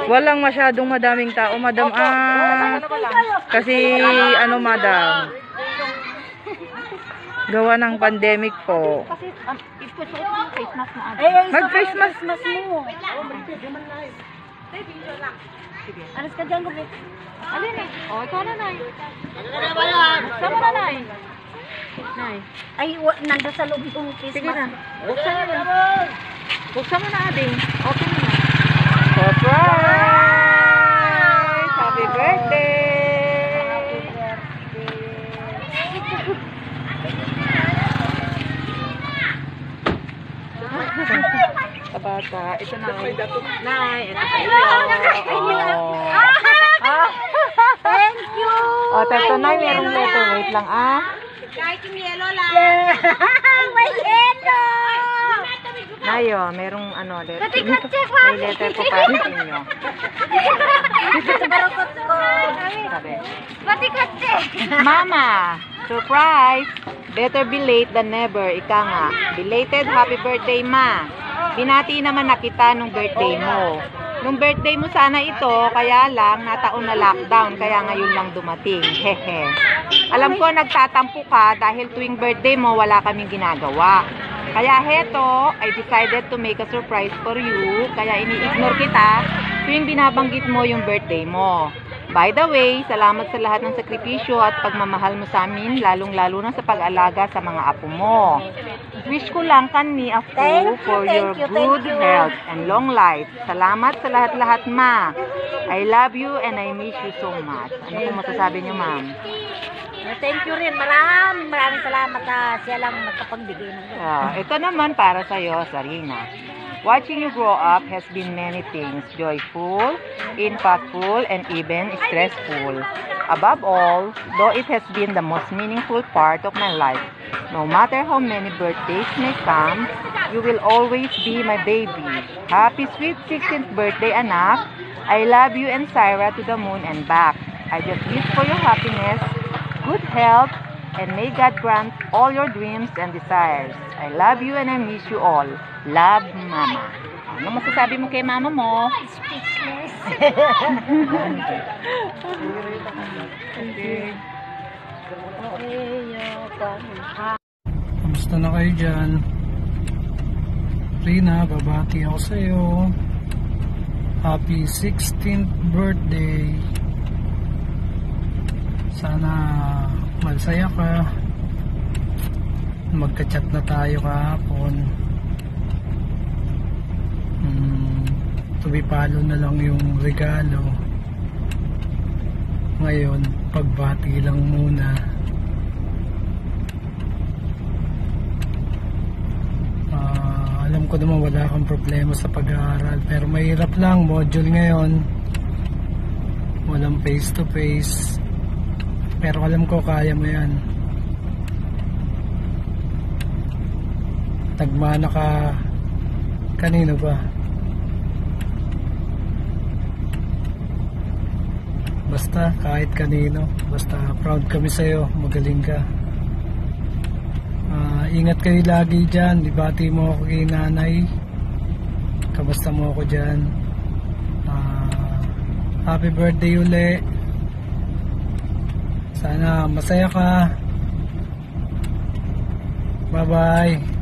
Walang masyadong madaming tao, madam. Kasi ano, madam, gawa ng pandemic po. Kasi ipusot yung face mask na ate. Mag-face mask mo. Alas ka dyan, Gubit. Alin eh? O, ikaw na, Nay. Sama na, Nay. Nay. Ay, nandun sa loob yung face mask. Sige na. Buksan mo na. Buksan mo na, Ading. Open mo na. Surprise! Happy birthday! Kabata, ito na. Nay, ito kayo. Thank you! O, ito na, merong letter. Wait lang, Kahit yung yellow lang. May yellow! Nayo, merong ano, letter. Kati-katsi, May letter po para sa inyo. Barokot ko. Sabi. Kati-katsi. Mama, surprise! Better be late than never. Ika nga. Belated happy birthday, ma. Binati naman na kita nung birthday mo. Nung birthday mo sana ito, kaya lang nataon na lockdown, kaya ngayon lang dumating. Hehe. Alam ko nagtatampo ka dahil tuwing birthday mo wala kaming ginagawa. Kaya heto, I decided to make a surprise for you. Kaya ini-ignore kita tuwing binabanggit mo yung birthday mo. By the way, salamat sa lahat ng sakripisyo at pagmamahal mo sa amin, lalong-lalo na sa pag-alaga sa mga apo mo. Wish ko lang kani apo for your good health and long life. Salamat sa lahat-lahat, ma. I love you and I miss you so much. Ano kung masasabi niyo, ma'am? Thank you rin. Maraming salamat na siya lang nagkapagbigay ng Ito naman para sa'yo, Sarina. Watching you grow up has been many things. Joyful, impactful, and even stressful. Above all, though it has been the most meaningful part of my life, no matter how many birthdays may come, you will always be my baby. Happy sweet 16th birthday, anak. I love you and Syra to the moon and back. I just wish for your happiness, good health, and may God grant all your dreams and desires. I love you and I miss you all. Love, Mama. Ano masasabi mo kay mama mo? Speechless. Kamusta na kayo dyan? Rina, babati ako sa'yo. Happy 16th birthday. Sana masaya ka. Magka-chat na tayo kahapon. Tumipalo na lang yung regalo. Ngayon, pagbati lang muna. Alam ko naman wala kang problema sa pag-aaral, pero mahirap lang, module ngayon. Walang face to face. Pero alam ko kaya mo yan. Nagmana ka kanino ba? Basta kahit kanino, basta proud kami sa'yo, magaling ka. Ingat kayo lagi dyan, ibati mo ako kay nanay, kamusta mo ako dyan. Happy birthday uli, sana masaya ka. Bye bye.